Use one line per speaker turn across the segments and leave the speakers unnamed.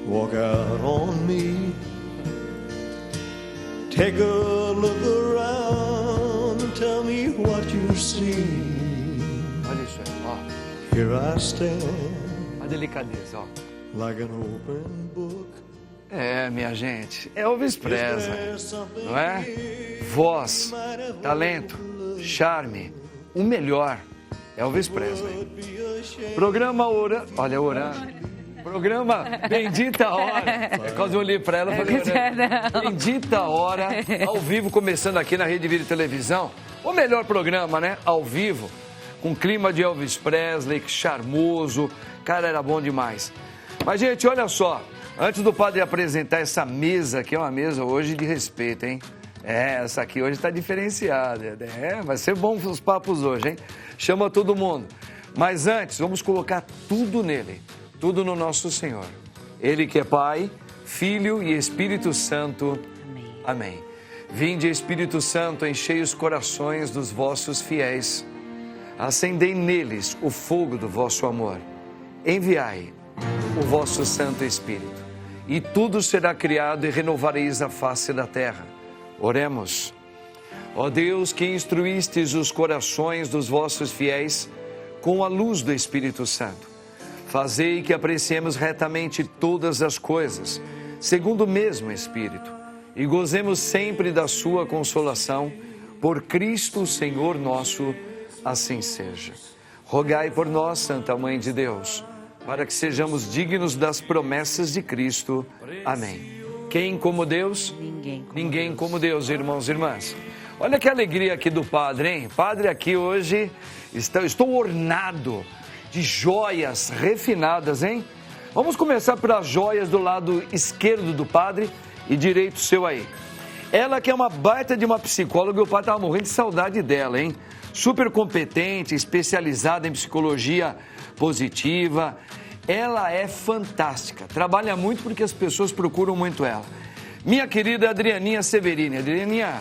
walk out on me. Take a look around and tell me what you see.
Olha isso aí, ó.
Here I stand,
A delicadeza, ó.
like an open book.
É, minha gente, Elvis Presley, não é? Voz, talento, charme, o melhor, Elvis Presley. Programa Programa Bendita Hora. É quase eu olhei pra ela e falei, Bendita Hora, ao vivo, começando aqui na Rede Vida Televisão. O melhor programa, né? Ao vivo, com clima de Elvis Presley, charmoso, cara, era bom demais. Mas, gente, olha só. Antes do padre apresentar essa mesa, que é uma mesa hoje de respeito, hein? É, essa aqui hoje está diferenciada. É, vai ser bom os papos hoje, hein? Chama todo mundo. Mas antes, vamos colocar tudo nele, tudo no nosso Senhor. Ele que é Pai, Filho e Espírito Santo. Amém. Vinde, Espírito Santo, enchei os corações dos vossos fiéis. Acendei neles o fogo do vosso amor. Enviai o vosso Santo Espírito. E tudo será criado e renovareis a face da terra. Oremos. Ó Deus, que instruístes os corações dos vossos fiéis com a luz do Espírito Santo, fazei que apreciemos retamente todas as coisas, segundo o mesmo Espírito, e gozemos sempre da sua consolação, por Cristo Senhor nosso, assim seja. Rogai por nós, Santa Mãe de Deus, para que sejamos dignos das promessas de Cristo. Amém. Quem como Deus? Ninguém como Deus, irmãos e irmãs. Olha que alegria aqui do padre, hein? Padre aqui hoje, estou ornado de joias refinadas, hein? Vamos começar pelas joias do lado esquerdo do padre e direito seu aí. Ela que é uma baita de uma psicóloga, o padre estava morrendo de saudade dela, hein? Super competente, especializada em psicologia positiva. Ela é fantástica, trabalha muito porque as pessoas procuram muito ela. Minha querida Adrianinha Severini. Adrianinha,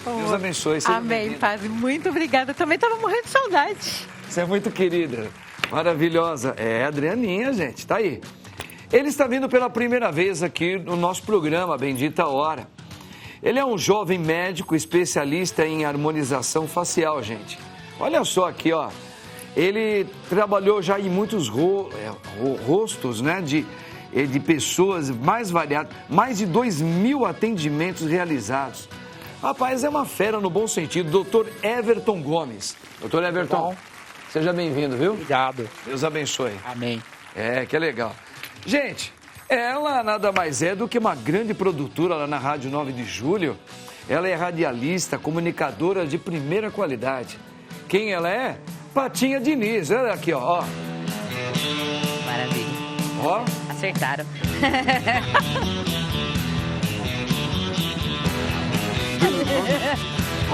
Deus abençoe.
Amém, padre. Muito obrigada. Também estava morrendo de saudade.
Você é muito querida, maravilhosa. É, Adrianinha, gente, tá aí. Ele está vindo pela primeira vez aqui no nosso programa, Bendita Hora. Ele é um jovem médico especialista em harmonização facial, gente. Olha só aqui, ó. Ele trabalhou já em muitos rostos, né, de pessoas mais variadas, mais de 2.000 atendimentos realizados. Rapaz, é uma fera no bom sentido, doutor Everton Gomes. Doutor Everton, seja bem-vindo, viu?
Obrigado.
Deus abençoe.
Amém.
É, que legal. Gente, ela nada mais é do que uma grande produtora lá na Rádio 9 de Julho. Ela é radialista, comunicadora de primeira qualidade. Quem ela é? Patinha Diniz, olha aqui, ó.
Maravilha.
Ó.
Acertaram.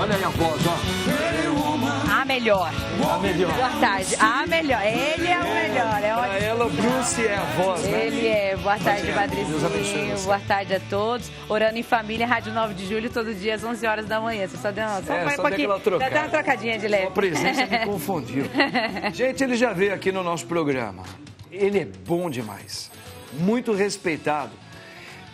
Olha aí a voz, ó.
A melhor.
A melhor.
Boa tarde. A melhor. Ele é o melhor. É
Pra ela, o Bruce é a voz, né?
Ele é. Boa tarde,
Deus abençoe
Padrecinho.
você.
Boa tarde a todos. Orando em família, Rádio 9 de Julho, todo dia às 11 horas da manhã. Você só deu uma,
só deu aquela trocada.
Dá uma trocadinha de leve.
A presença me confundiu. Gente, ele já veio aqui no nosso programa. Ele é bom demais. Muito respeitado.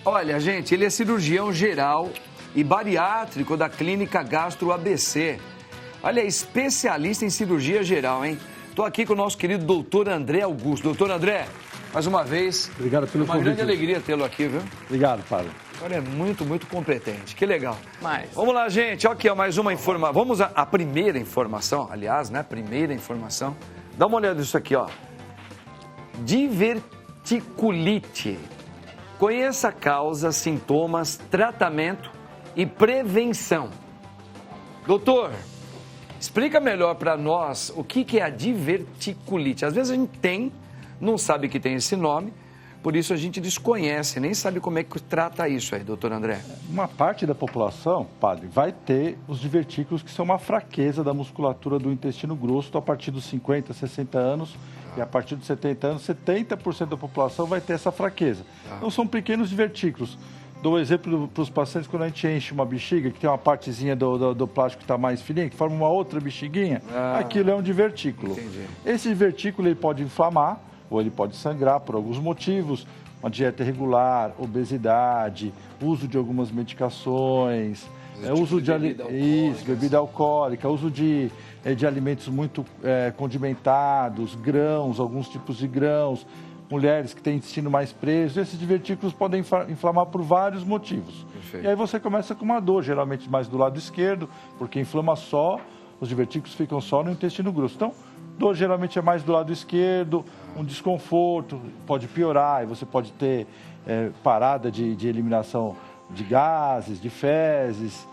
Olha, gente, ele é cirurgião geral e bariátrico da Clínica Gastro ABC. Olha, especialista em cirurgia geral, hein? Estou aqui com o nosso querido doutor André Augusto. Doutor André, mais uma vez,
Obrigado pelo convite.
uma grande alegria tê-lo aqui, viu?
Obrigado, padre.
Agora é muito, muito competente. Que legal.
Mas...
Vamos lá, gente. Aqui, ó, mais uma informação. Vamos à primeira informação, aliás, né? Primeira informação. Dá uma olhada nisso aqui, ó. Diverticulite. Conheça a causa, sintomas, tratamento e prevenção. Doutor, explica melhor para nós o que é a diverticulite. Às vezes a gente não sabe que tem esse nome, por isso a gente desconhece, nem sabe como é que trata isso aí, doutor André.
Uma parte da população, padre, vai ter os divertículos, que são uma fraqueza da musculatura do intestino grosso a partir dos 50, 60 anos. E a partir dos 70 anos, 70% da população vai ter essa fraqueza. Então, são pequenos divertículos. Dou um exemplo para os pacientes, quando a gente enche uma bexiga, que tem uma partezinha do plástico que está mais fininha, que forma uma outra bexiguinha, aquilo é um divertículo.
Entendi.
Esse divertículo ele pode inflamar, ou ele pode sangrar por alguns motivos, uma dieta irregular, obesidade, uso de algumas medicações, uso de bebida alcoólica, uso de alimentos muito condimentados, grãos, alguns tipos de grãos, mulheres que têm intestino mais preso. Esses divertículos podem inflamar por vários motivos. Perfeito. E aí você começa com uma dor, geralmente mais do lado esquerdo, porque inflama só, os divertículos ficam só no intestino grosso. Então, dor geralmente é mais do lado esquerdo, um desconforto, pode piorar, e você pode ter parada de eliminação de gases, de fezes,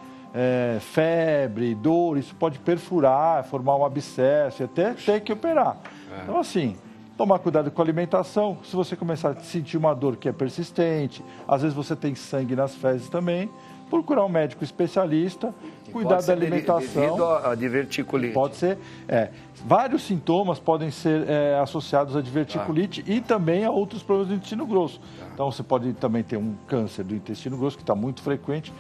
febre, dor, isso pode perfurar, formar um abscesso e até ter que operar. Então, assim, tomar cuidado com a alimentação. Se você começar a sentir uma dor que é persistente, às vezes você tem sangue nas fezes também, procurar um médico especialista, cuidar da alimentação.
Devido à diverticulite.
Pode ser. Vários sintomas podem ser associados à diverticulite e também a outros problemas do intestino grosso. Então, você pode também ter um câncer do intestino grosso, que está muito frequente.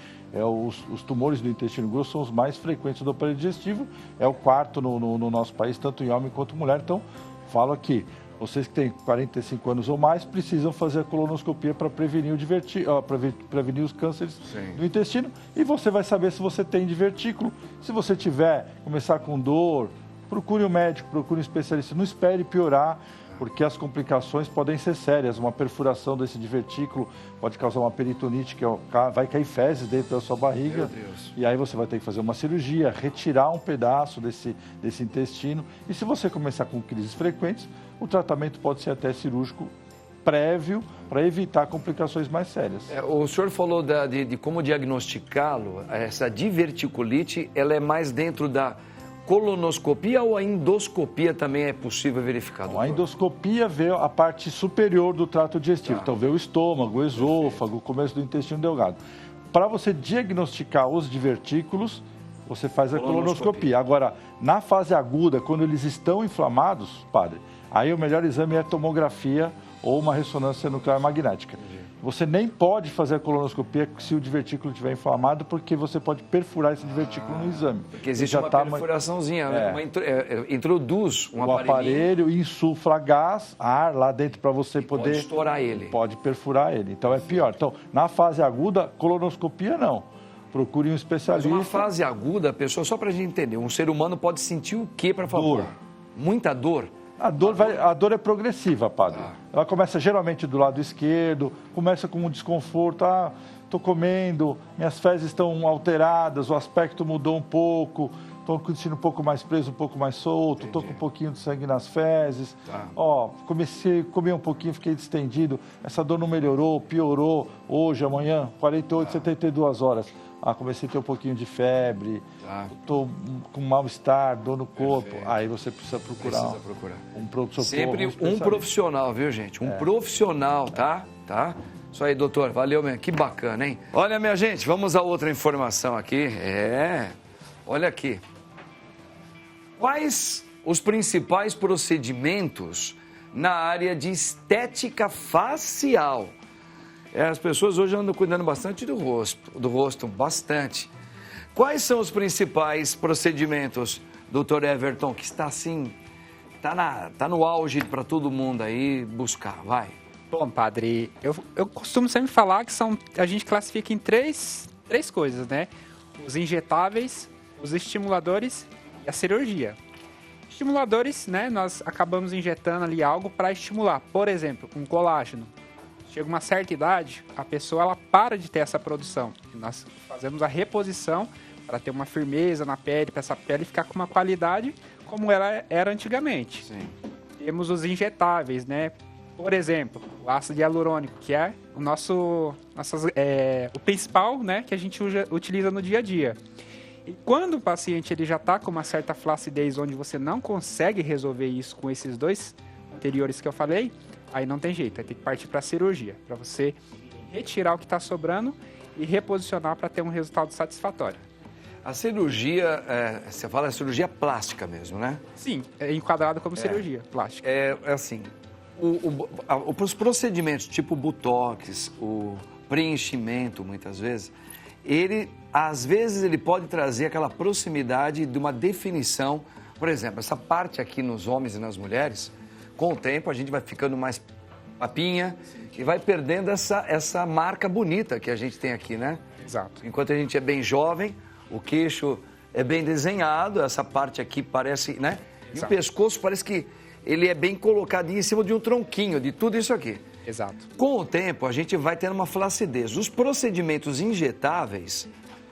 Os tumores do intestino grosso são os mais frequentes do aparelho digestivo. É o quarto no nosso país, tanto em homem quanto em mulher. Então, falo aqui, vocês que têm 45 anos ou mais precisam fazer a colonoscopia para prevenir, prevenir os cânceres do intestino. E você vai saber se você tem divertículo. Se você tiver, começar com dor, procure um médico, procure um especialista. Não espere piorar, porque as complicações podem ser sérias. Uma perfuração desse divertículo pode causar uma peritonite, que vai cair fezes dentro da sua barriga.
Meu Deus.
E aí você vai ter que fazer uma cirurgia, retirar um pedaço desse intestino. E se você começar com crises frequentes, o tratamento pode ser até cirúrgico prévio para evitar complicações mais sérias.
O senhor falou de como diagnosticá-lo. Essa diverticulite, ela é mais dentro da colonoscopia ou a endoscopia também é possível verificar?
A endoscopia vê a parte superior do trato digestivo. Então, vê o estômago, o esôfago, o começo do intestino delgado. Para você diagnosticar os divertículos, você faz a colonoscopia. Agora, na fase aguda, quando eles estão inflamados, padre, aí o melhor exame é a tomografia ou uma ressonância nuclear magnética. Você nem pode fazer a colonoscopia se o divertículo estiver inflamado, porque você pode perfurar esse divertículo no exame.
Porque existe uma perfuraçãozinha, introduz um
aparelho, insufla gás, ar lá dentro para você poder...
Pode estourar ele.
Pode perfurar ele, então é pior. Então, na fase aguda, colonoscopia não. Procure um especialista.
Mas uma fase aguda, a pessoa, só para a gente entender, um ser humano pode sentir o quê para falar?
Dor.
Muita dor?
A dor é progressiva, padre. Ela começa geralmente do lado esquerdo, começa com um desconforto. Estou comendo, minhas fezes estão alteradas, o aspecto mudou um pouco, estou com o intestino um pouco mais preso, um pouco mais solto, estou com um pouquinho de sangue nas fezes. Comecei a comer um pouquinho, fiquei distendido, essa dor não melhorou, piorou, hoje, amanhã, 48, 72 horas. Comecei a ter um pouquinho de febre, estou com mal-estar, dor no corpo. Perfeito. Aí você precisa procurar um pronto-socorro.
Sempre um profissional, viu, gente? Um profissional, tá? Isso aí, doutor. Valeu mesmo. Que bacana, hein? Olha, minha gente, vamos a outra informação aqui. Olha aqui. Quais os principais procedimentos na área de estética facial? As pessoas hoje andam cuidando bastante do rosto, bastante. Quais são os principais procedimentos, doutor Everton, que está assim, tá no auge para todo mundo aí buscar, vai?
Bom, padre, eu costumo sempre falar que a gente classifica em três coisas, né? Os injetáveis, os estimuladores e a cirurgia. Estimuladores, né? Nós acabamos injetando ali algo para estimular, por exemplo, um colágeno. Chega uma certa idade, a pessoa ela para de ter essa produção. Nós fazemos a reposição para ter uma firmeza na pele, para essa pele ficar com uma qualidade como ela era antigamente.
Sim.
Temos os injetáveis, né? Por exemplo, o ácido hialurônico, que é o principal, né, que a gente utiliza no dia a dia. E quando o paciente ele já está com uma certa flacidez, onde você não consegue resolver isso com esses dois anteriores que eu falei, aí não tem jeito, vai ter que partir para a cirurgia, para você retirar o que está sobrando e reposicionar para ter um resultado satisfatório.
A cirurgia, você fala cirurgia plástica mesmo, né?
Sim, é enquadrado como cirurgia plástica.
Assim, os procedimentos tipo botox, o preenchimento, muitas vezes, às vezes ele pode trazer aquela proximidade de uma definição. Por exemplo, essa parte aqui nos homens e nas mulheres, com o tempo a gente vai ficando mais papinha e vai perdendo essa marca bonita que a gente tem aqui, né?
Exato.
Enquanto a gente é bem jovem, o queixo é bem desenhado, essa parte aqui parece, né? E
Exato.
o pescoço parece que ele é bem colocadinho em cima de um tronquinho, de tudo isso aqui.
Exato.
Com o tempo, a gente vai tendo uma flacidez. Os procedimentos injetáveis,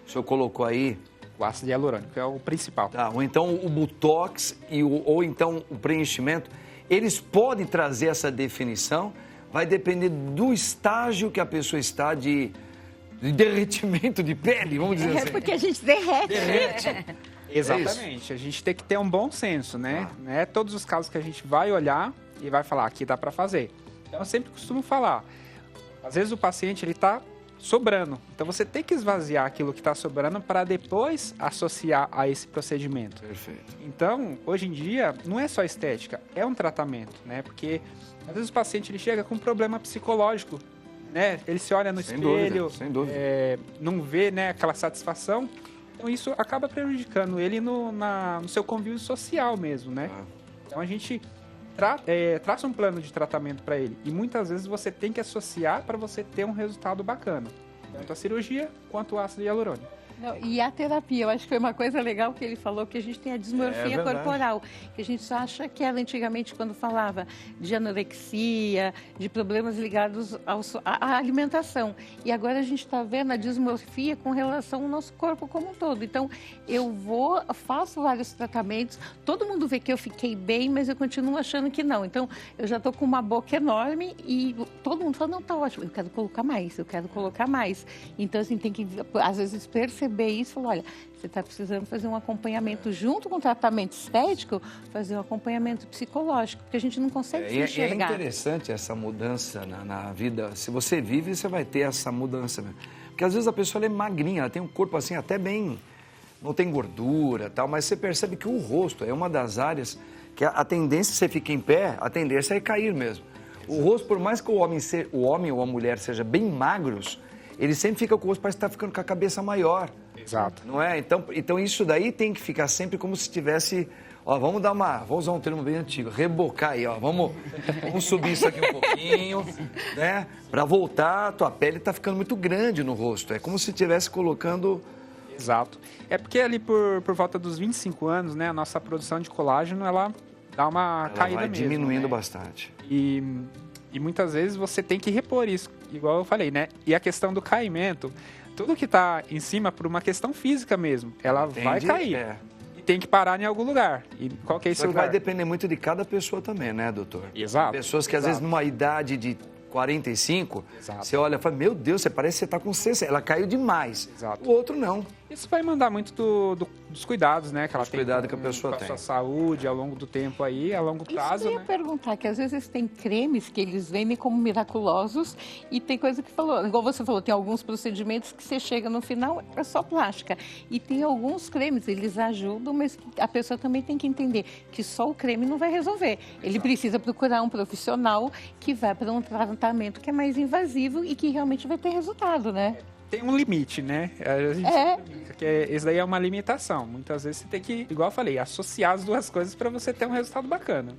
o senhor colocou aí,
O ácido hialurônico é o principal.
tá, ou então o botox ou então o preenchimento, eles podem trazer essa definição, vai depender do estágio que a pessoa está de derretimento de pele, vamos dizer assim.
Porque a gente derrete.
Derrete.
Exatamente. A gente tem que ter um bom senso, né? Não é todos os casos que a gente vai olhar e vai falar, aqui dá para fazer. Então, eu sempre costumo falar, às vezes o paciente ele está sobrando. Então, você tem que esvaziar aquilo que está sobrando para depois associar a esse procedimento.
Perfeito.
Então, hoje em dia, não é só estética, é um tratamento, né? Porque, às vezes, o paciente ele chega com um problema psicológico, né? Ele se olha no
Sem
espelho,
dúvida, sem dúvida.
Não vê, né, aquela satisfação. Então, isso acaba prejudicando ele no seu convívio social mesmo, né? Então, a gente traça um plano de tratamento para ele. E muitas vezes você tem que associar para você ter um resultado bacana. Tanto a cirurgia quanto o ácido hialurônico.
Não, e a terapia, eu acho que foi uma coisa legal que ele falou, que a gente tem a dismorfia
verdade.
corporal, que a gente só acha que ela antigamente, quando falava de anorexia, de problemas ligados à alimentação. E agora a gente está vendo a dismorfia com relação ao nosso corpo como um todo. Então, faço vários tratamentos, todo mundo vê que eu fiquei bem, mas eu continuo achando que não. Então, eu já estou com uma boca enorme e todo mundo fala, não, tá ótimo, eu quero colocar mais, eu quero colocar mais. Então, assim, tem que, às vezes, perceber isso e falar, olha, você está precisando fazer um acompanhamento junto com o tratamento estético, fazer um acompanhamento psicológico, porque a gente não consegue se enxergar.
É interessante essa mudança na vida. Se você vive, você vai ter essa mudança mesmo. Porque às vezes a pessoa ela é magrinha, ela tem um corpo assim até bem, não tem gordura e tal, mas você percebe que o rosto é uma das áreas que a tendência, se você fica em pé, a tendência é cair mesmo. O rosto, por mais que o homem ou a mulher seja bem magros, ele sempre fica com o rosto, parece que está ficando com a cabeça maior.
Exato.
Não é? Então isso daí tem que ficar sempre como se tivesse... Ó, vou usar um termo bem antigo, rebocar aí, ó. Vamos subir isso aqui um pouquinho, né? Para voltar, a tua pele está ficando muito grande no rosto. É como se estivesse colocando...
Exato. É porque ali por volta dos 25 anos, né, a nossa produção de colágeno, ela dá uma caída
vai
mesmo,
diminuindo
né?
bastante.
E muitas vezes você tem que repor isso, igual eu falei, né? E a questão do caimento, tudo que está em cima por uma questão física mesmo, ela vai cair.
É.
E tem que parar em algum lugar. E qual que é esse
Só que
lugar?
vai depender muito de cada pessoa também, né, doutor?
Exato.
Pessoas que às vezes numa idade de 45,
Exato.
você olha e fala, meu Deus, você parece que você está com 60, ela caiu demais.
Exato.
O outro não.
Isso vai mandar muito dos cuidados, né? Que ela tem
cuidados que a pessoa
com
tem.
a sua saúde ao longo do tempo aí, a longo prazo,
Isso eu ia
né?
perguntar, que às vezes tem cremes que eles vendem como miraculosos e tem coisa que falou, igual você falou, tem alguns procedimentos que você chega no final, é só plástica. E tem alguns cremes, eles ajudam, mas a pessoa também tem que entender que só o creme não vai resolver. Ele precisa procurar um profissional que vai para um tratamento que é mais invasivo e que realmente vai ter resultado, né?
Tem um limite, né? A gente brinca que esse daí é uma limitação. Muitas vezes você tem que, igual eu falei, associar as duas coisas para você ter um resultado bacana.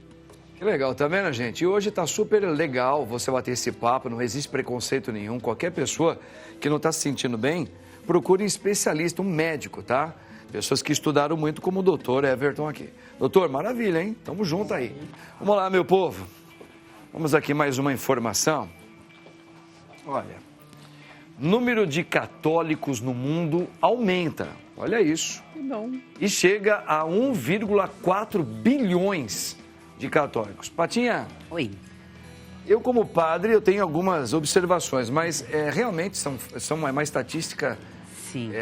Que legal, tá vendo, gente? E hoje tá super legal você bater esse papo, não existe preconceito nenhum. Qualquer pessoa que não tá se sentindo bem, procure um especialista, um médico, tá? Pessoas que estudaram muito, como o doutor Everton aqui. Doutor, maravilha, hein? Tamo junto aí. Vamos lá, meu povo. Vamos aqui mais uma informação. Olha, número de católicos no mundo aumenta. Olha isso.
Que bom.
E chega a 1,4 bilhões de católicos. Patinha,
Oi.
eu como padre, eu tenho algumas observações, mas realmente são uma estatística
Sim.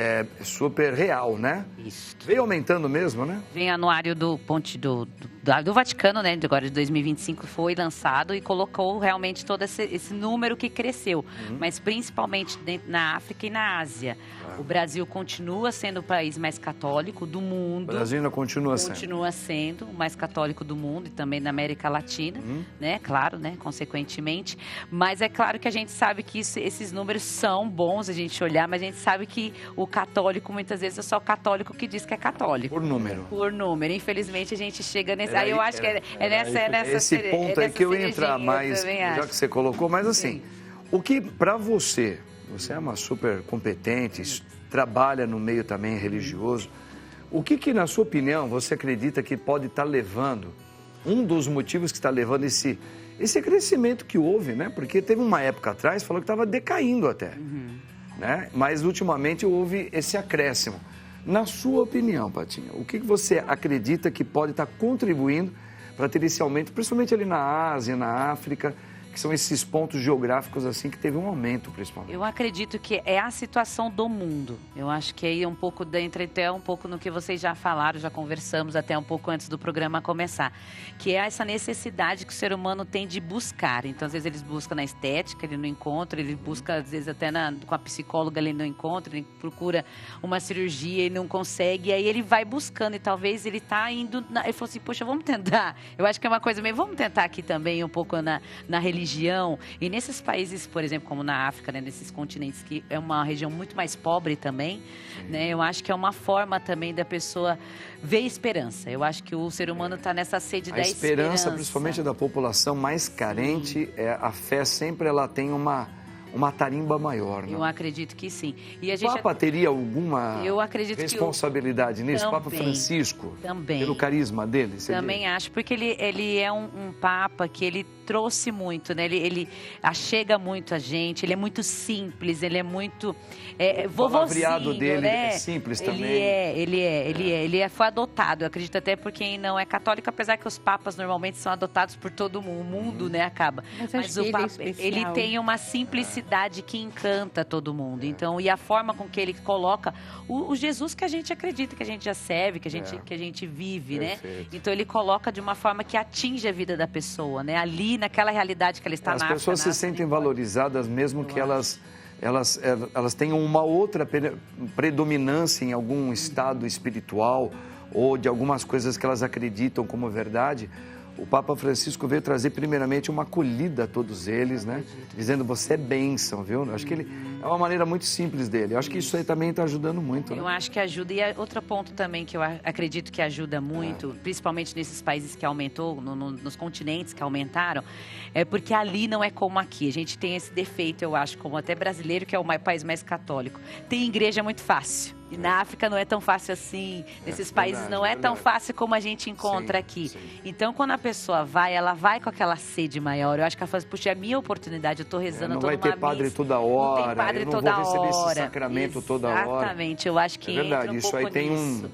super real, né?
Isso.
Veio aumentando mesmo, né?
Vem anuário do Vaticano, né, agora de 2025, foi lançado e colocou realmente todo esse número que cresceu, mas principalmente na África e na Ásia. O Brasil continua sendo o país mais católico do mundo.
O Brasil ainda continua sendo.
Continua sendo o mais católico do mundo e também na América Latina, né? Claro, né? Consequentemente. Mas é claro que a gente sabe que esses números são bons a gente olhar, mas a gente sabe que o católico, muitas vezes, é só o católico que diz que é católico.
Por número.
Por número. Infelizmente, a gente chega mas aí eu acho que é nessa
esse ponto aí que eu ia entrar mais, já que você colocou, mas assim, o que para você é uma super competente, trabalha no meio também religioso, o que na sua opinião você acredita que pode estar levando, um dos motivos que está levando esse crescimento que houve, né? Porque teve uma época atrás, falou que estava decaindo até, né? Mas ultimamente houve esse acréscimo. Na sua opinião, Patinha, o que você acredita que pode estar contribuindo para ter esse aumento, principalmente ali na Ásia, na África, que são esses pontos geográficos assim que teve um aumento, principalmente?
Eu acredito que é a situação do mundo. Eu acho que aí um pouco dentro, até um pouco no que vocês já falaram, já conversamos até um pouco antes do programa começar, que é essa necessidade que o ser humano tem de buscar. Então, às vezes, eles buscam na estética, ele não encontra, ele busca, às vezes, até com a psicóloga, ele não encontra, ele procura uma cirurgia e não consegue, e aí ele vai buscando, e talvez ele está indo... Ele falou assim, poxa, vamos tentar. Eu acho que é uma coisa meio, vamos tentar aqui também um pouco na religião. E nesses países, por exemplo, como na África, né, nesses continentes que é uma região muito mais pobre também, né, eu acho que é uma forma também da pessoa ver esperança. Eu acho que o ser humano está nessa sede da esperança.
Principalmente da população mais carente, a fé sempre ela tem uma tarimba maior, né?
Eu acredito que sim. E
o Papa teria alguma responsabilidade nisso?
Também,
Papa Francisco?
Também.
Pelo carisma dele?
Também acho, porque ele é um Papa que ele trouxe muito, né? Ele achega muito a gente, ele é muito simples, ele é muito
o palavreado dele, né? É simples também.
Ele foi adotado, eu acredito até por quem não é católico, apesar que os papas normalmente são adotados por todo mundo, né? Acaba. Mas o Papa, ele tem uma simplicidade que encanta todo mundo. Então, e a forma com que ele coloca o Jesus que a gente acredita, que a gente já serve, que a gente vive,
Perfeito.
né? Então, ele coloca de uma forma que atinge a vida da pessoa, né? Ali, naquela realidade que ela está na África.
As pessoas se sentem valorizadas mesmo que elas tenham uma outra predominância em algum estado espiritual ou de algumas coisas que elas acreditam como verdade. O Papa Francisco veio trazer primeiramente uma acolhida a todos eles, né? Dizendo, você é bênção, viu? Eu acho que ele é uma maneira muito simples dele. Eu acho que isso aí também está ajudando muito.
Eu acho que ajuda. E outro ponto também que eu acredito que ajuda muito, principalmente nesses países que aumentou, nos continentes que aumentaram, é porque ali não é como aqui. A gente tem esse defeito, eu acho, como até brasileiro, que é o país mais católico. Tem igreja muito fácil. E na África não é tão fácil assim, nesses países não é tão fácil como a gente encontra aqui. Sim. Então, quando a pessoa vai, ela vai com aquela sede maior. Eu acho que ela fala, puxa, é a minha oportunidade, eu estou rezando, eu estou numa missa.
Não vai ter padre toda hora,
não tem padre
eu não
toda
vou receber
hora.
esse sacramento toda hora.
Exatamente, eu acho que entra um pouco nisso.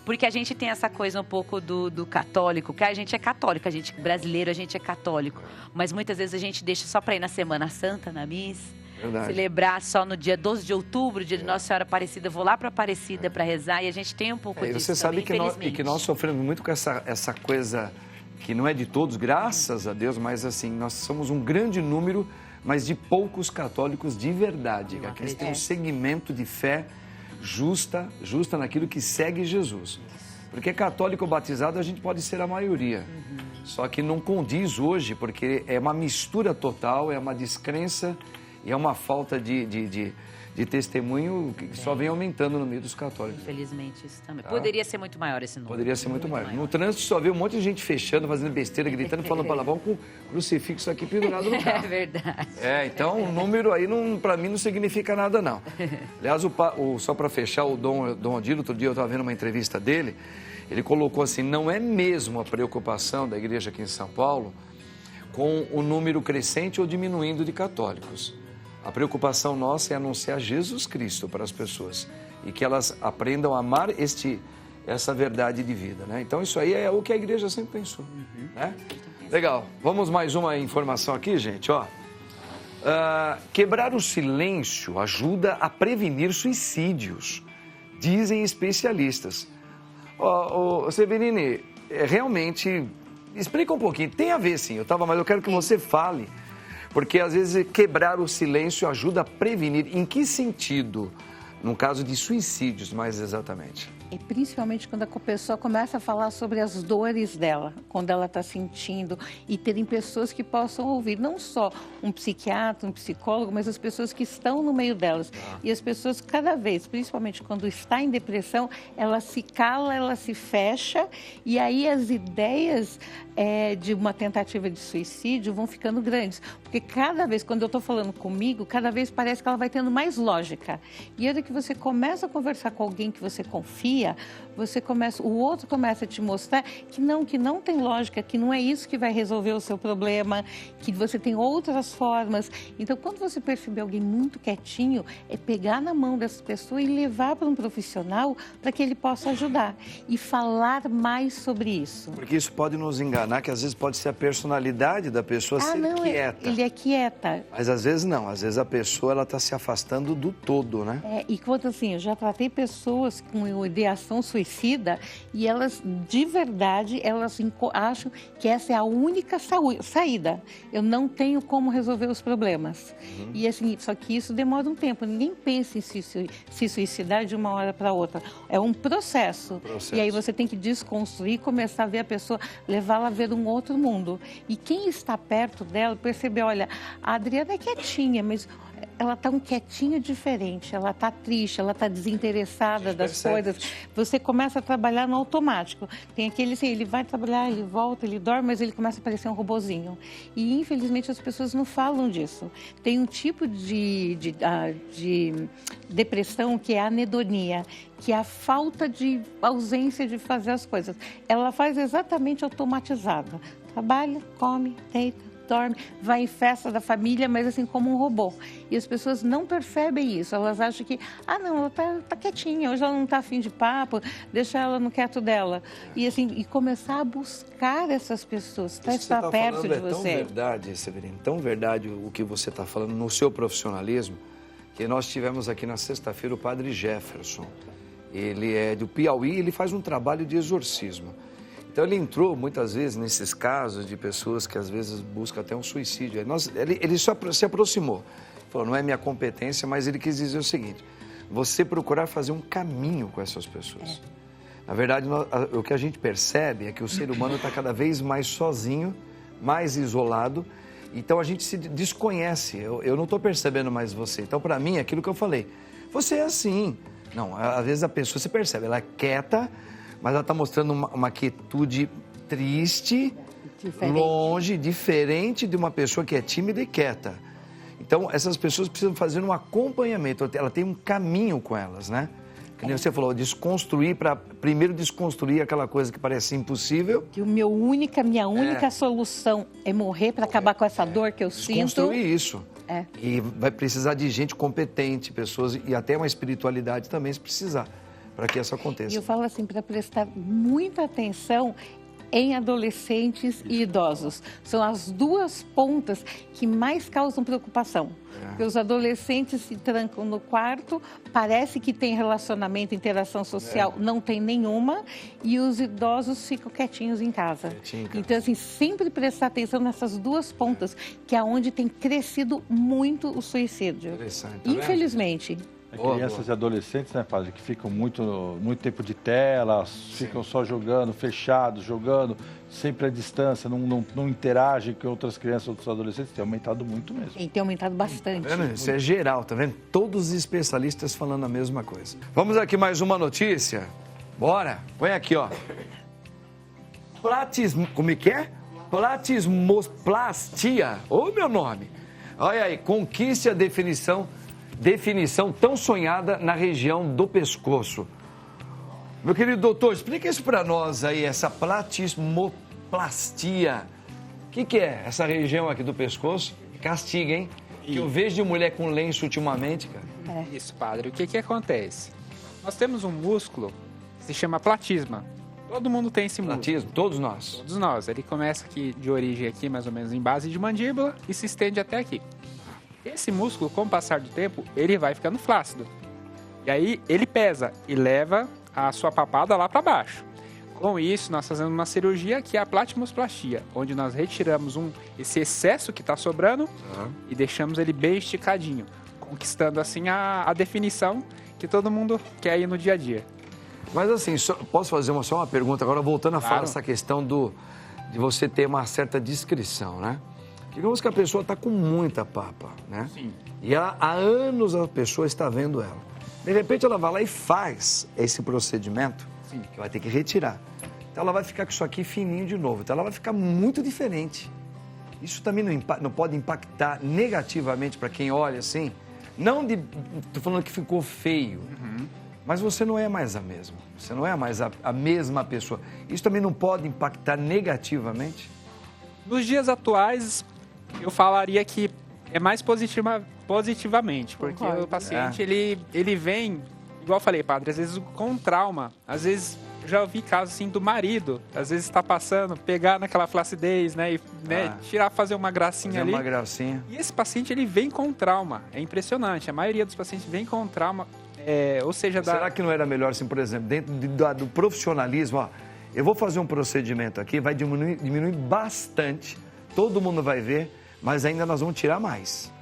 Porque a gente tem essa coisa um pouco do católico, que a gente é católico, a gente brasileiro, a gente é católico. Mas muitas vezes a gente deixa só para ir na Semana Santa, na missa.
Verdade.
Celebrar só no dia 12 de outubro, dia de Nossa Senhora Aparecida. Eu vou lá para Aparecida para rezar e a gente tem um pouco disso.
Você sabe
também,
que nós sofremos muito com essa coisa que não é de todos, graças a Deus, mas assim, nós somos um grande número, mas de poucos católicos de verdade. Aqueles que têm um segmento de fé justa naquilo que segue Jesus. Porque católico batizado a gente pode ser a maioria. Só que não condiz hoje, porque é uma mistura total, é uma descrença e é uma falta de testemunho que só vem aumentando no meio dos católicos.
Infelizmente, isso também. Poderia ser muito maior esse número.
Poderia ser muito maior. No trânsito só vê um monte de gente fechando, fazendo besteira, gritando, falando palavrão com crucifixo aqui pendurado no carro.
É verdade.
Então o número aí, para mim, não significa nada, não. Aliás, só para fechar, o Dom Odilo, outro dia eu estava vendo uma entrevista dele, ele colocou assim, não é mesmo a preocupação da igreja aqui em São Paulo com o número crescente ou diminuindo de católicos. A preocupação nossa é anunciar Jesus Cristo para as pessoas e que elas aprendam a amar essa verdade de vida, né? Então isso aí é o que a igreja sempre pensou, né? Legal, vamos mais uma informação aqui, gente, ó. Quebrar o silêncio ajuda a prevenir suicídios, dizem especialistas. Severini, realmente, explica um pouquinho, tem a ver sim, mas eu quero que você fale. Porque, às vezes, quebrar o silêncio ajuda a prevenir. Em que sentido? No caso de suicídios, mais exatamente.
É principalmente quando a pessoa começa a falar sobre as dores dela, quando ela está sentindo, e terem pessoas que possam ouvir, não só um psiquiatra, um psicólogo, mas as pessoas que estão no meio delas. E as pessoas, cada vez, principalmente quando está em depressão, ela se cala, ela se fecha, e aí as ideias de uma tentativa de suicídio vão ficando grandes. Porque cada vez, quando eu estou falando comigo, cada vez parece que ela vai tendo mais lógica. E a hora que você começa a conversar com alguém que você confia, o outro começa a te mostrar que não tem lógica, que não é isso que vai resolver o seu problema, que você tem outras formas. Então, quando você perceber alguém muito quietinho, é pegar na mão dessa pessoa e levar para um profissional para que ele possa ajudar e falar mais sobre isso.
Porque isso pode nos enganar, que às vezes pode ser a personalidade da pessoa ser quieta.
Ele é quieta.
Mas às vezes não, às vezes a pessoa ela está se afastando do todo, né?
E quanto assim, eu já tratei pessoas com ideação suicida e elas, de verdade, elas acham que essa é a única saída. Eu não tenho como resolver os problemas. E assim, só que isso demora um tempo. Ninguém pensa em se suicidar de uma hora para outra. É um processo. E aí você tem que desconstruir, começar a ver a pessoa, levá-la a ver um outro mundo. E quem está perto dela perceber, olha, a Adriana é quietinha, mas ela está um quietinho diferente, ela está triste, ela está desinteressada das coisas. Você começa a trabalhar no automático. Tem aquele assim, ele vai trabalhar, ele volta, ele dorme, mas ele começa a parecer um robozinho. E infelizmente as pessoas não falam disso. Tem um tipo de depressão que é a anedonia, que é a falta de ausência de fazer as coisas. Ela faz exatamente automatizada. Trabalha, come, deita, dorme, vai em festa da família, mas assim como um robô. E as pessoas não percebem isso. Elas acham que, ela tá quietinha, hoje ela não tá afim de papo, deixa ela no quieto dela. E assim, e começar a buscar essas pessoas, estar perto de você.
É tão verdade, Severino, tão verdade o que você está falando no seu profissionalismo, que nós tivemos aqui na sexta-feira o padre Jefferson. Ele é do Piauí, ele faz um trabalho de exorcismo. Então, ele entrou muitas vezes nesses casos de pessoas que às vezes buscam até um suicídio. Ele só se aproximou. Falou, não é minha competência, mas ele quis dizer o seguinte, você procurar fazer um caminho com essas pessoas. Na verdade, o que a gente percebe é que o ser humano está cada vez mais sozinho, mais isolado, então a gente se desconhece. Eu não estou percebendo mais você. Então, para mim, é aquilo que eu falei, você é assim. Não, às vezes a pessoa, você percebe, ela é quieta, mas ela está mostrando uma quietude triste, longe, diferente de uma pessoa que é tímida e quieta. Então, essas pessoas precisam fazer um acompanhamento, ela tem um caminho com elas, né? Que nem você falou, desconstruir, para primeiro desconstruir aquela coisa que parece impossível.
Que minha única solução é morrer para acabar com essa dor que eu sinto.
Desconstruir isso. E vai precisar de gente competente, pessoas, e até uma espiritualidade também, se precisar, para que isso aconteça.
E eu falo assim, para prestar muita atenção em adolescentes e idosos. São as duas pontas que mais causam preocupação. Porque os adolescentes se trancam no quarto, parece que tem relacionamento, interação social, não tem nenhuma, e os idosos ficam quietinhos em casa. Então, assim, sempre prestar atenção nessas duas pontas, que é onde tem crescido muito o suicídio.
Interessante.
Infelizmente.
Crianças e adolescentes, né, padre, que ficam muito tempo de tela, ficam só jogando, fechados, jogando, sempre à distância, não interagem com outras crianças, outros adolescentes, tem aumentado muito mesmo.
Tem aumentado bastante.
Isso é geral, tá vendo? Todos os especialistas falando a mesma coisa. Vamos aqui mais uma notícia. Bora, põe aqui, ó. Como é que é? Platismoplastia. Ô, meu nome. Olha aí, conquiste a definição tão sonhada na região do pescoço. Meu querido doutor, explica isso para nós aí, essa platismoplastia. O que é essa região aqui do pescoço? Castiga, hein? Que eu vejo de mulher com lenço ultimamente, cara.
Isso, padre. O que acontece? Nós temos um músculo que se chama platisma. Todo mundo tem esse músculo.
Platismo, todos nós.
Todos nós. Ele começa aqui de origem aqui, mais ou menos em base de mandíbula, e se estende até aqui. Esse músculo, com o passar do tempo, ele vai ficando flácido. E aí ele pesa e leva a sua papada lá para baixo. Com isso, nós fazemos uma cirurgia que é a platismoplastia, onde nós retiramos esse excesso que está sobrando e deixamos ele bem esticadinho, conquistando assim a definição que todo mundo quer ir no dia a dia.
Mas assim, posso fazer só uma pergunta agora, voltando a falar
Claro.
essa questão de você ter uma certa discrição, né? Digamos que a pessoa está com muita papa, né?
Sim.
E há anos a pessoa está vendo ela. De repente ela vai lá e faz esse procedimento,
Sim.
que vai ter que retirar. Então ela vai ficar com isso aqui fininho de novo. Então ela vai ficar muito diferente. Isso também não pode impactar negativamente para quem olha assim. Não tô falando que ficou feio, mas você não é mais a mesma. Você não é mais a mesma pessoa. Isso também não pode impactar negativamente?
Nos dias atuais, eu falaria que é mais positivamente, porque
Concordo.
o paciente, ele vem, igual eu falei, padre, às vezes com trauma, às vezes já ouvi casos assim do marido, às vezes está passando, pegar naquela flacidez, né, e tirar, fazer uma gracinha
Fazer
ali.
uma gracinha.
E esse paciente, ele vem com trauma, é impressionante, a maioria dos pacientes vem com trauma, ou seja,
Será que não era melhor, assim, por exemplo, dentro do profissionalismo, ó, eu vou fazer um procedimento aqui, vai diminuir bastante, todo mundo vai ver, mas ainda nós vamos tirar mais.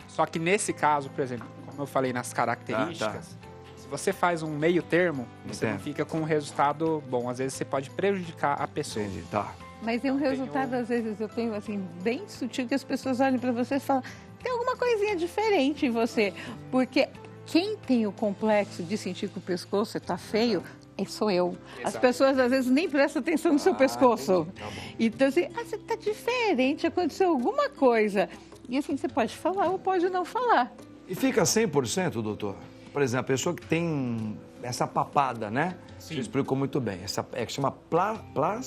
Só que nesse caso, por exemplo, como eu falei nas características, se você faz um meio termo, você não
Entendo.
fica com um resultado bom. Às vezes você pode prejudicar a pessoa.
Entendi, tá.
Mas é um resultado, às vezes, eu tenho, assim, bem sutil, que as pessoas olham para você e falam, tem alguma coisinha diferente em você. Porque quem tem o complexo de sentir que o pescoço está feio, sou eu. As
Exato.
pessoas, às vezes, nem prestam atenção no seu pescoço.
entendi, tá bom.
Então, assim, você está diferente, aconteceu alguma coisa. E, assim, você pode falar ou pode não falar.
E fica 100%, doutor? Por exemplo, a pessoa que tem essa papada, né?
Sim.
Você explicou muito bem. Essa que chama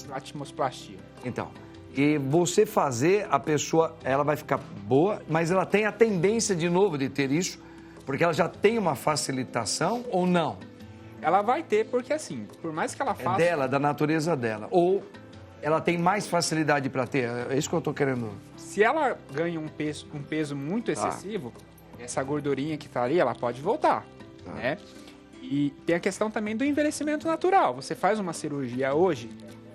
Latimosplastia.
Então, e você fazer, a pessoa, ela vai ficar boa, mas ela tem a tendência de novo de ter isso, porque ela já tem uma facilitação ou não?
Ela vai ter, porque assim, por mais que ela
É
faça...
dela, da natureza dela. Ou ela tem mais facilidade para ter. É isso que eu tô querendo.
Se ela ganha um peso muito excessivo, essa gordurinha que tá ali, ela pode voltar, né? E tem a questão também do envelhecimento natural. Você faz uma cirurgia hoje,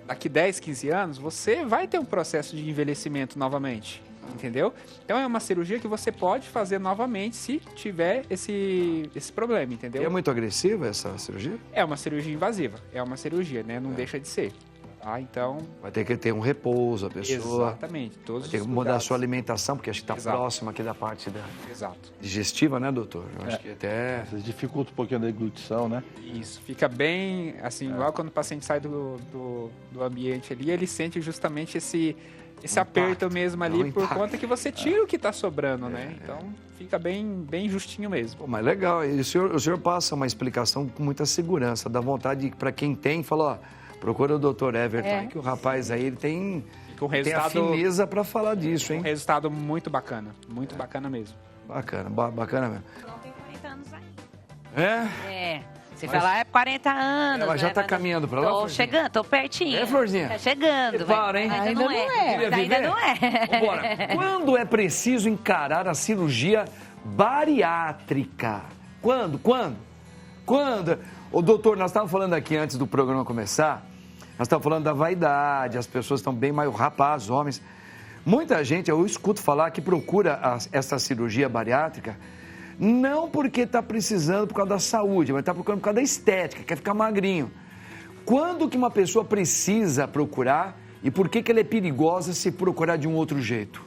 daqui 10, 15 anos, você vai ter um processo de envelhecimento novamente, entendeu? Então é uma cirurgia que você pode fazer novamente se tiver esse problema,
E
entendeu?
é muito agressiva essa cirurgia?
É uma cirurgia invasiva, é uma cirurgia, né? Não deixa de ser, tá? Então,
Vai ter que ter um repouso, a pessoa.
exatamente, todos
Vai ter
os
que mudar a
cuidados.
sua alimentação, porque acho que está
Exato.
próxima aqui da parte da
Exato.
digestiva, né, doutor? Eu acho que até.
Às vezes dificulta um pouquinho a deglutição, né?
Isso, fica bem, assim, igual quando o paciente sai do ambiente ali, ele sente justamente esse aperto mesmo
É
ali,
um
por
impacto.
conta que você tira o que está sobrando, né? Então, fica bem justinho mesmo.
Pô, mas legal. E o senhor passa uma explicação com muita segurança, dá vontade para quem tem, fala, ó, procura o doutor Everton, aí, que o rapaz aí ele tem,
Fica um
tem a
resultado,
fineza para falar disso,
um
hein?
resultado muito bacana mesmo.
Bacana, bacana mesmo.
Não tem 40 anos ainda.
É?
É. Você fala, é 40 anos.
Ela já
né?
tá
Mas
caminhando pra lá,
Tô
Florzinha?
chegando, tô pertinho.
É, Florzinha?
Tá chegando.
Prepara, hein?
Ainda
Ainda
não
não
é.
é.
Queria
Mas ainda
viver?
não é.
Vambora. Quando é preciso encarar a cirurgia bariátrica? Quando? Ô, doutor, nós estávamos falando aqui antes do programa começar, nós estávamos falando da vaidade, as pessoas estão bem mais, rapazes, homens. Muita gente, eu escuto falar que procura essa cirurgia bariátrica não porque está precisando por causa da saúde, mas está procurando por causa da estética, quer ficar magrinho. Quando que uma pessoa precisa procurar e por que ela é perigosa se procurar de um outro jeito?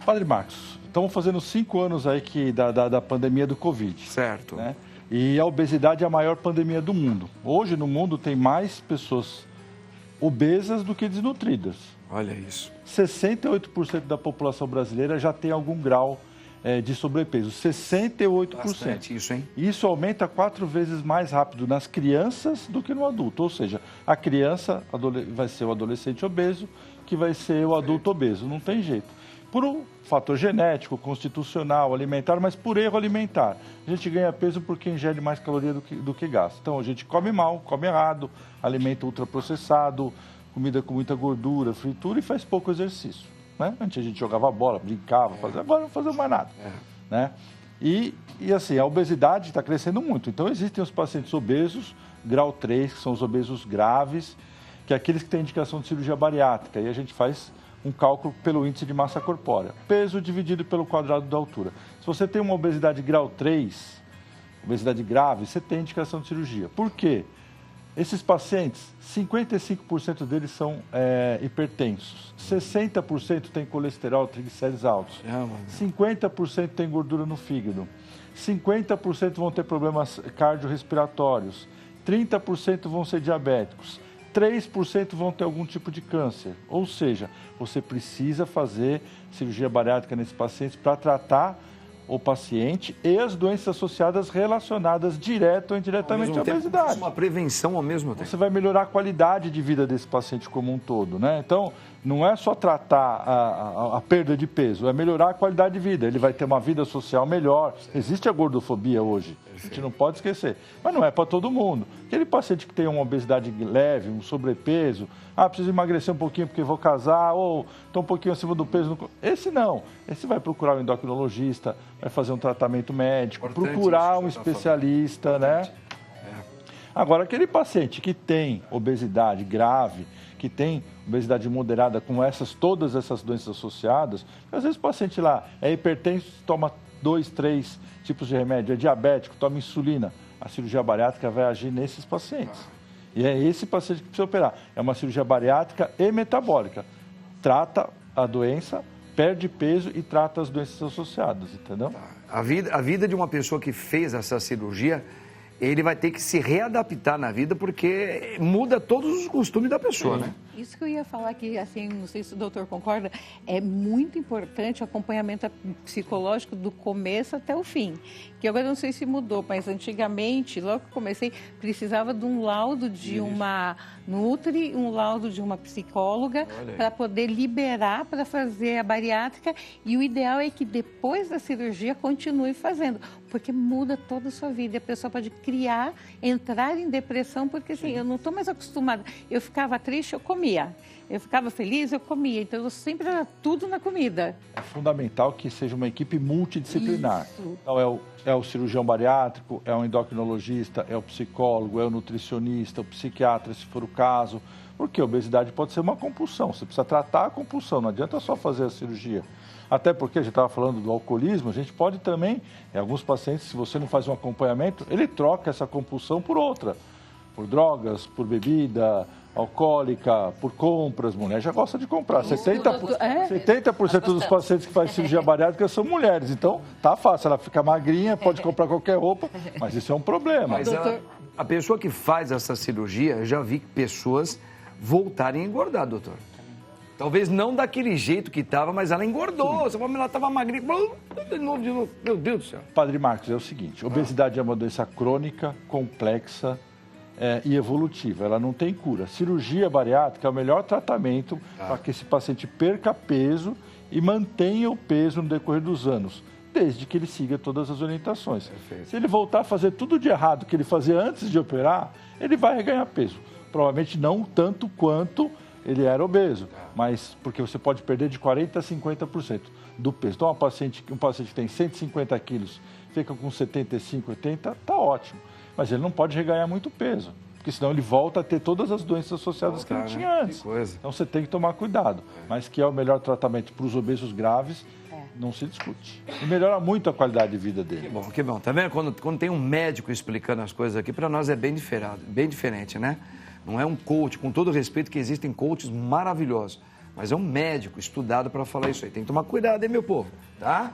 Padre Marcos, estamos fazendo 5 anos aí da pandemia do Covid.
Certo.
Né? E a obesidade é a maior pandemia do mundo. Hoje no mundo tem mais pessoas obesas do que desnutridas.
Olha isso.
68% da população brasileira já tem algum grau de sobrepeso. 68%.
Bastante isso, hein?
Isso aumenta 4 vezes mais rápido nas crianças do que no adulto. Ou seja, a criança vai ser o adolescente obeso, que vai ser o adulto obeso. Não tem jeito. Por um fator genético, constitucional, alimentar, mas por erro alimentar. A gente ganha peso porque ingere mais caloria do que gasta. Então, a gente come mal, come errado, alimento ultraprocessado, comida com muita gordura, fritura e faz pouco exercício. Né? Antes a gente jogava bola, brincava, fazia, agora não fazemos mais nada. Né? E assim, a obesidade está crescendo muito. Então, existem os pacientes obesos, grau 3, que são os obesos graves, que é aqueles que têm indicação de cirurgia bariátrica. E a gente faz um cálculo pelo índice de massa corpórea. Peso dividido pelo quadrado da altura. Se você tem uma obesidade grau 3, obesidade grave, você tem indicação de cirurgia. Por quê? Esses pacientes, 55% deles são hipertensos, 60% tem colesterol, triglicéridos altos, 50% tem gordura no fígado, 50% vão ter problemas cardiorrespiratórios, 30% vão ser diabéticos, 3% vão ter algum tipo de câncer. Ou seja, você precisa fazer cirurgia bariátrica nesses pacientes para tratar o paciente e as doenças associadas relacionadas direto ou indiretamente à obesidade.
Uma prevenção ao mesmo tempo.
Você vai melhorar a qualidade de vida desse paciente como um todo, né? Então, não é só tratar a perda de peso, é melhorar a qualidade de vida. Ele vai ter uma vida social melhor. Existe a gordofobia hoje, a gente não pode esquecer. Mas não é para todo mundo. Aquele paciente que tem uma obesidade leve, um sobrepeso, preciso emagrecer um pouquinho porque vou casar, ou estou um pouquinho acima do peso. Esse não. Esse vai procurar um endocrinologista, vai fazer um tratamento médico, procurar um especialista, né? Agora, aquele paciente que tem obesidade grave, que tem obesidade moderada com todas essas doenças associadas, às vezes o paciente lá é hipertenso, toma 2, 3 tipos de remédio, é diabético, toma insulina, a cirurgia bariátrica vai agir nesses pacientes. E é esse paciente que precisa operar. É uma cirurgia bariátrica e metabólica. Trata a doença, perde peso e trata as doenças associadas, entendeu?
A vida de uma pessoa que fez essa cirurgia, ele vai ter que se readaptar na vida porque muda todos os costumes da pessoa, né?
Isso que eu ia falar que, assim, não sei se o doutor concorda, é muito importante o acompanhamento psicológico do começo até o fim. Que agora eu não sei se mudou, mas antigamente, logo que comecei, precisava de um laudo de uma nutri, um laudo de uma psicóloga para poder liberar para fazer a bariátrica. E o ideal é que depois da cirurgia continue fazendo, porque muda toda a sua vida. A pessoa pode entrar em depressão, porque assim, eu não estou mais acostumada. Eu ficava triste, eu comia. Eu ficava feliz, eu comia. Então, eu sempre era tudo na comida.
É fundamental que seja uma equipe multidisciplinar.
Isso.
Então, é o cirurgião bariátrico, é o endocrinologista, é o psicólogo, é o nutricionista, o psiquiatra, se for o caso. Porque a obesidade pode ser uma compulsão. Você precisa tratar a compulsão, não adianta só fazer a cirurgia. Até porque a gente estava falando do alcoolismo, a gente pode também, em alguns pacientes, se você não faz um acompanhamento, ele troca essa compulsão por outra. Por drogas, por bebida alcoólica, por compras. Mulher já gosta de comprar. 70% dos pacientes que fazem cirurgia bariátrica são mulheres. Então, tá fácil. Ela fica magrinha, pode comprar qualquer roupa, mas isso é um problema.
Mas a pessoa que faz essa cirurgia, eu já vi pessoas voltarem a engordar, doutor. Talvez não daquele jeito que estava, mas ela engordou. Você falou, ela estava magrinha. De novo. Meu Deus do céu.
Padre Marcos, é o seguinte, obesidade é uma doença crônica, complexa e evolutiva. Ela não tem cura. Cirurgia bariátrica é o melhor tratamento para que esse paciente perca peso e mantenha o peso no decorrer dos anos, desde que ele siga todas as orientações. Perfeito. Se ele voltar a fazer tudo de errado que ele fazia antes de operar, ele vai reganhar peso. Provavelmente não tanto quanto ele era obeso, mas porque você pode perder de 40% a 50% do peso. Então, um paciente que tem 150 quilos, fica com 75, 80, está ótimo. Mas ele não pode reganhar muito peso, porque senão ele volta a ter todas as doenças associadas que ele tinha antes. Então, você tem que tomar cuidado. Mas que é o melhor tratamento para os obesos graves, não se discute. E melhora muito a qualidade de vida dele.
Que bom. Tá vendo? Quando tem um médico explicando as coisas aqui, para nós é bem diferente, né? Não é um coach, com todo respeito que existem coaches maravilhosos, mas é um médico estudado para falar isso aí. Tem que tomar cuidado, hein, meu povo, tá?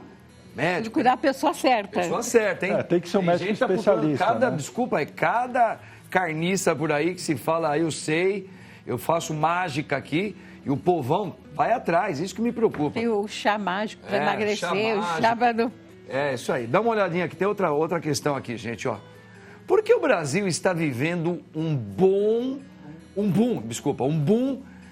Médico.
De cuidar da pessoa certa.
Pessoa certa, hein?
Tem que ser um médico especialista.
Desculpa aí, cada carniça por aí que se fala, eu sei, eu faço mágica aqui, e o povão vai atrás, isso que me preocupa.
Tem o chá mágico para emagrecer, o chá para...
É, isso aí. Dá uma olhadinha aqui, tem outra questão aqui, gente, ó. Por que o Brasil está vivendo um boom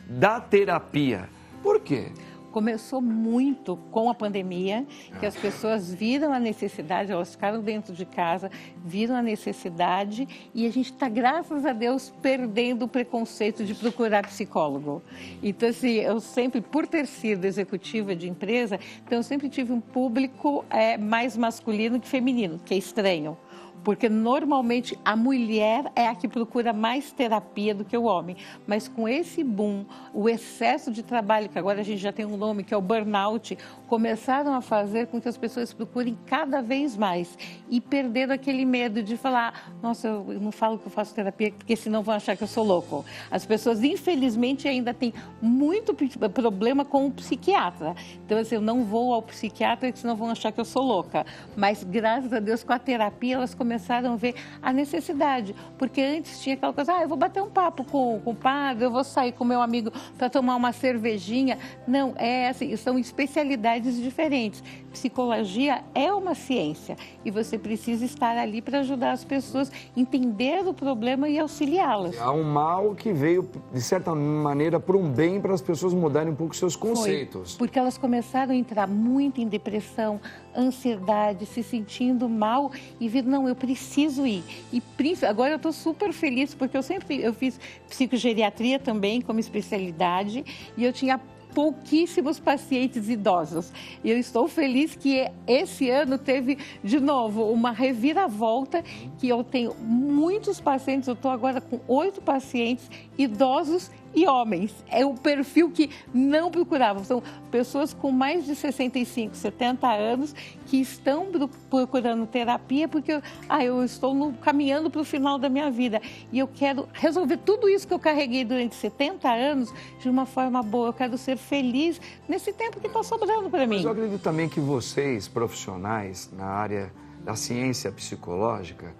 da terapia? Por quê?
Começou muito com a pandemia, que as pessoas viram a necessidade, elas ficaram dentro de casa, viram a necessidade e a gente está, graças a Deus, perdendo o preconceito de procurar psicólogo. Então, assim, eu sempre, por ter sido executiva de empresa, então eu sempre tive um público mais masculino que feminino, que é estranho. porque normalmente a mulher é a que procura mais terapia do que o homem. Mas com esse boom, o excesso de trabalho, que agora a gente já tem um nome, que é o burnout, começaram a fazer com que as pessoas procurem cada vez mais e perderam aquele medo de falar, nossa, eu não falo que eu faço terapia porque senão vão achar que eu sou louco. As pessoas, infelizmente, ainda têm muito problema com o psiquiatra. Então, assim, eu não vou ao psiquiatra porque senão vão achar que eu sou louca. Mas, graças a Deus, com a terapia, elas começaram a ver a necessidade. Porque antes tinha aquela coisa, eu vou bater um papo com o padre, eu vou sair com meu amigo para tomar uma cervejinha. Não, é assim, são especialidades diferentes. Psicologia é uma ciência e você precisa estar ali para ajudar as pessoas a entender o problema e auxiliá-las.
Há um mal que veio, de certa maneira, para um bem, para as pessoas mudarem um pouco seus conceitos.
Porque elas começaram a entrar muito em depressão, ansiedade, se sentindo mal e vir, não, eu preciso ir. E agora eu estou super feliz porque eu fiz psicogeriatria também como especialidade e eu tinha pouquíssimos pacientes idosos. E eu estou feliz que esse ano teve, de novo, uma reviravolta, que eu tenho muitos pacientes, eu estou agora com 8 pacientes idosos e homens. É o perfil que não procuravam. São pessoas com mais de 65, 70 anos que estão procurando terapia porque eu estou caminhando para o final da minha vida e eu quero resolver tudo isso que eu carreguei durante 70 anos de uma forma boa. Eu quero ser feliz nesse tempo que está sobrando para mim.
Mas eu acredito também que vocês, profissionais na área da ciência psicológica,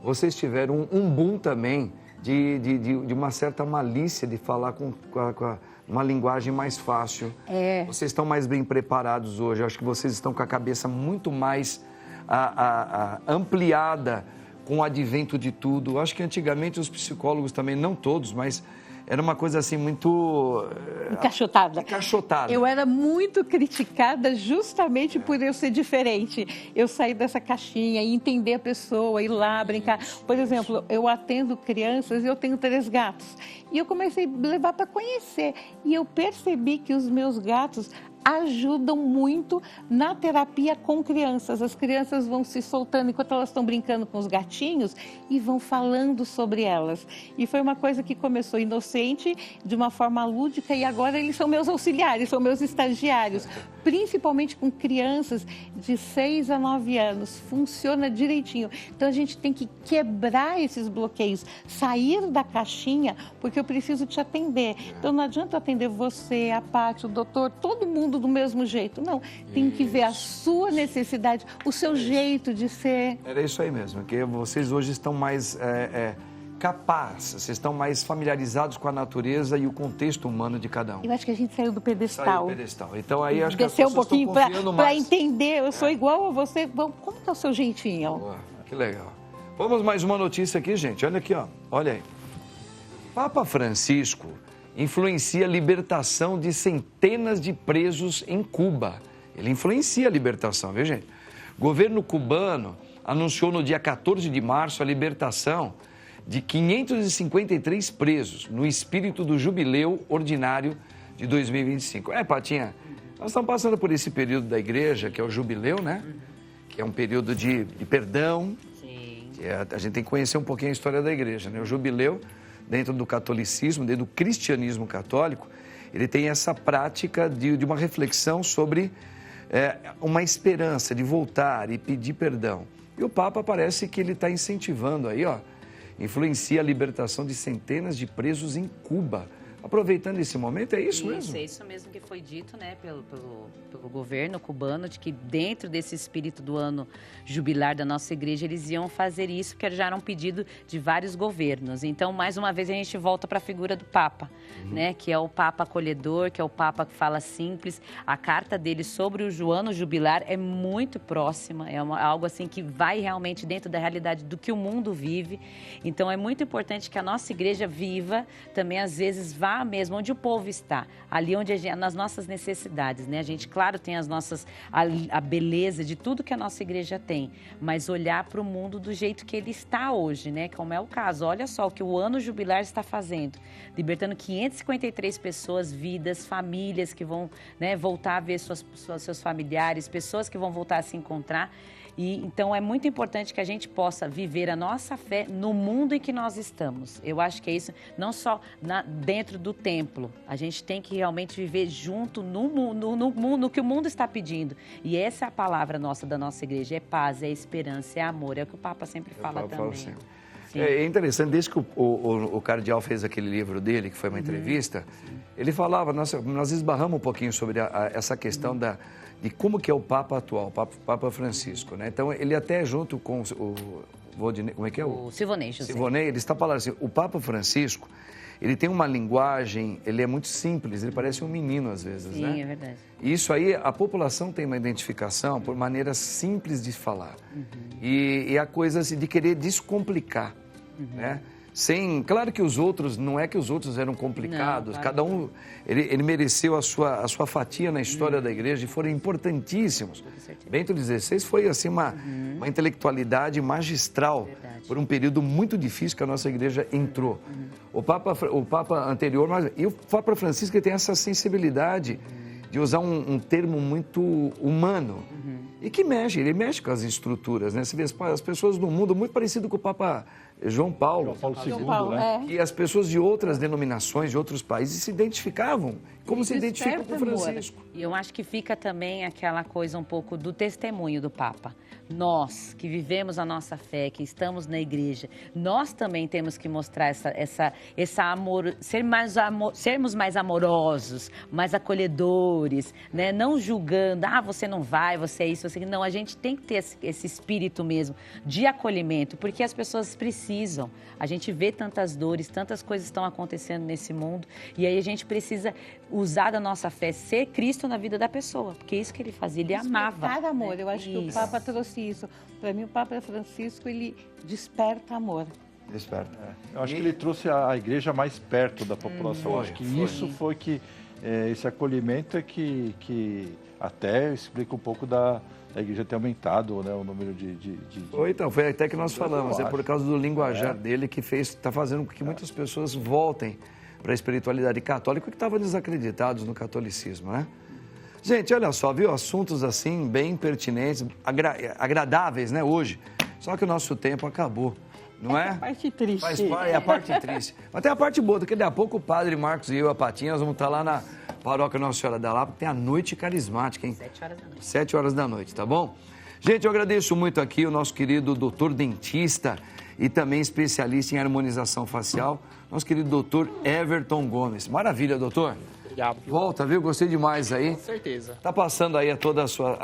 vocês tiveram um boom também de uma certa malícia de falar com uma linguagem mais fácil. Vocês estão mais bem preparados hoje. Eu acho que vocês estão com a cabeça muito mais ampliada com o advento de tudo. Eu acho que antigamente os psicólogos também, não todos, mas era uma coisa assim muito...
Encaixotada.
Encaixotada.
Eu era muito criticada justamente por eu ser diferente. Eu sair dessa caixinha e entender a pessoa, ir lá brincar. Por exemplo, eu atendo crianças e eu tenho 3 gatos. E eu comecei a levar para conhecer. E eu percebi que os meus gatos ajudam muito na terapia com crianças. As crianças vão se soltando enquanto elas estão brincando com os gatinhos e vão falando sobre elas. E foi uma coisa que começou inocente, de uma forma lúdica, e agora eles são meus auxiliares, são meus estagiários. Principalmente com crianças de 6 a 9 anos. Funciona direitinho. Então a gente tem que quebrar esses bloqueios, sair da caixinha, porque eu preciso te atender. Então não adianta atender você, a Paty, o doutor, todo mundo do mesmo jeito. Não, tem que ver a sua necessidade, o seu jeito de ser.
Era isso aí mesmo, que vocês hoje estão mais capazes, vocês estão mais familiarizados com a natureza e o contexto humano de cada um.
Eu acho que a gente saiu do pedestal.
Saiu do pedestal. Então aí acho que as
desceu
pessoas
um pouquinho para entender, eu sou igual a você. Como que é o seu jeitinho?
Boa, que legal. Vamos mais uma notícia aqui, gente. Olha aqui, ó. Olha aí. Papa Francisco influencia a libertação de centenas de presos em Cuba. Ele influencia a libertação, viu, gente? O governo cubano anunciou no dia 14 de março a libertação de 553 presos no espírito do jubileu ordinário de 2025. Patinha, nós estamos passando por esse período da igreja, que é o jubileu, né? Que é um período de perdão.
Sim.
A gente tem que conhecer um pouquinho a história da igreja, né? O jubileu, dentro do catolicismo, dentro do cristianismo católico, ele tem essa prática de uma reflexão sobre uma esperança de voltar e pedir perdão. E o Papa parece que ele está incentivando aí, ó, influencia a libertação de centenas de presos em Cuba. Aproveitando esse momento, é isso mesmo?
É isso mesmo que foi dito, né, pelo governo cubano, de que dentro desse espírito do ano jubilar da nossa igreja, eles iam fazer isso, que já era um pedido de vários governos. Então, mais uma vez, a gente volta para a figura do Papa, né, que é o Papa acolhedor, que é o Papa que fala simples. A carta dele sobre o ano jubilar é muito próxima, algo assim que vai realmente dentro da realidade do que o mundo vive. Então, é muito importante que a nossa igreja viva, também às vezes vá lá mesmo, onde o povo está, ali onde nas nossas necessidades, né? A gente, claro, tem a beleza de tudo que a nossa igreja tem, mas olhar para o mundo do jeito que ele está hoje, né? Como é o caso. Olha só o que o ano jubilar está fazendo, libertando 553 pessoas, vidas, famílias que vão, né, voltar a ver seus familiares, pessoas que vão voltar a se encontrar. E, então, é muito importante que a gente possa viver a nossa fé no mundo em que nós estamos. Eu acho que é isso, não só dentro do templo. A gente tem que realmente viver junto no que o mundo está pedindo. E essa é a palavra nossa, da nossa igreja. É paz, é esperança, é amor. É o que o Papa sempre fala também. Sim.
É interessante, desde que o cardeal fez aquele livro dele, que foi uma entrevista, ele falava, nós esbarramos um pouquinho sobre essa questão de como que é o Papa atual, o Papa Francisco, né? Então, ele até junto com como é que é?
O Silvonei, José.
Silvonei, ele está falando assim, o Papa Francisco, ele tem uma linguagem, ele é muito simples, ele parece um menino às vezes, né?
Sim, é verdade.
E isso aí, a população tem uma identificação por maneiras simples de falar. E a coisa assim, de querer descomplicar, né? Claro que os outros, não é que os outros eram complicados, não, claro. Cada um, ele mereceu a sua fatia na história da igreja e foram importantíssimos. Bento XVI foi assim uma intelectualidade magistral. Verdade. Por um período muito difícil que a nossa igreja entrou. O Papa anterior, e o Papa Francisco ele tem essa sensibilidade de usar um termo muito humano e que ele mexe com as estruturas, né? Você vê as pessoas do mundo muito parecido com o Papa João Paulo
II, né?
E as pessoas de outras denominações, de outros países se identificavam, como se identificam com o Francisco.
E eu acho que fica também aquela coisa um pouco do testemunho do Papa. Nós, que vivemos a nossa fé, que estamos na igreja, nós também temos que mostrar essa amor, sermos mais amorosos, mais acolhedores, né? Não julgando, você não vai, você é isso, você... Não, a gente tem que ter esse espírito mesmo de acolhimento, porque as pessoas precisam. A gente vê tantas dores, tantas coisas estão acontecendo nesse mundo, e aí a gente precisa usar da nossa fé, ser Cristo na vida da pessoa, porque é isso que ele fazia, ele amava.
Cada amor, eu acho que o Papa trouxe isso. Para mim, o Papa Francisco, ele desperta amor.
Desperta.
Eu acho que ele trouxe a igreja mais perto da população. Acho que isso foi que, esse acolhimento é que até explica um pouco da igreja ter aumentado, né, o número de...
Então, foi até que nós falamos, é por causa do linguajar dele que está fazendo com que muitas pessoas voltem para a espiritualidade católica que estavam desacreditados no catolicismo, né? Gente, olha só, viu? Assuntos assim, bem pertinentes, agradáveis, né, hoje. Só que o nosso tempo acabou, não é?
A parte triste.
É a parte triste. Mas tem a parte boa, porque daqui a pouco o Padre Marcos e eu, a Patinha, nós vamos estar lá na Paróquia Nossa Senhora da Lapa, tem a noite carismática, hein?
7 horas da noite.
7 horas da noite, tá bom? Gente, eu agradeço muito aqui o nosso querido doutor dentista e também especialista em harmonização facial, nosso querido doutor Everton Gomes. Maravilha, doutor.
Obrigado.
Volta, viu? Gostei demais aí.
Com certeza.
Tá passando aí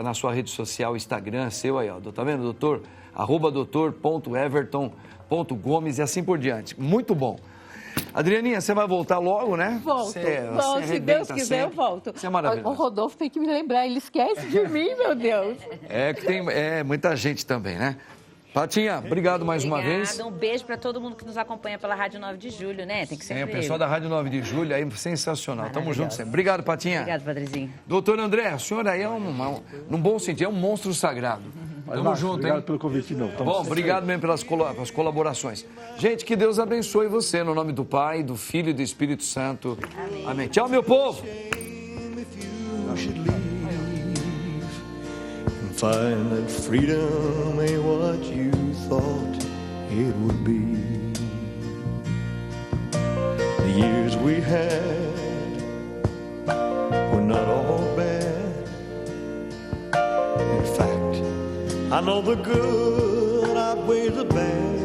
na sua rede social, Instagram, seu aí, ó. Tá vendo, doutor? @doutor.everton.gomes e assim por diante. Muito bom. Adrianinha, você vai voltar logo, né?
Volto. Se Deus quiser, eu volto.
Você é maravilhoso.
O Rodolfo tem que me lembrar, ele esquece de mim, meu Deus.
É que tem muita gente também, né? Patinha, obrigado mais uma vez.
Um beijo para todo mundo que nos acompanha pela Rádio 9 de Julho, né? Tem que ser
o pessoal da Rádio 9 de Julho aí, sensacional. Tamo junto sempre. Obrigado, Patinha.
Obrigado, Padrezinho.
Doutor André, o senhor aí num bom sentido, é um monstro sagrado. Tamo junto,
obrigado
hein?
pelo convite de novo.
Bom, obrigado mesmo pelas colaborações. Gente, que Deus abençoe você, no nome do Pai, do Filho e do Espírito Santo. Amém. Amém. Tchau, meu povo.
Find that freedom ain't what you thought it would be. The years we had were not all bad. In fact, I know the good outweighs the bad.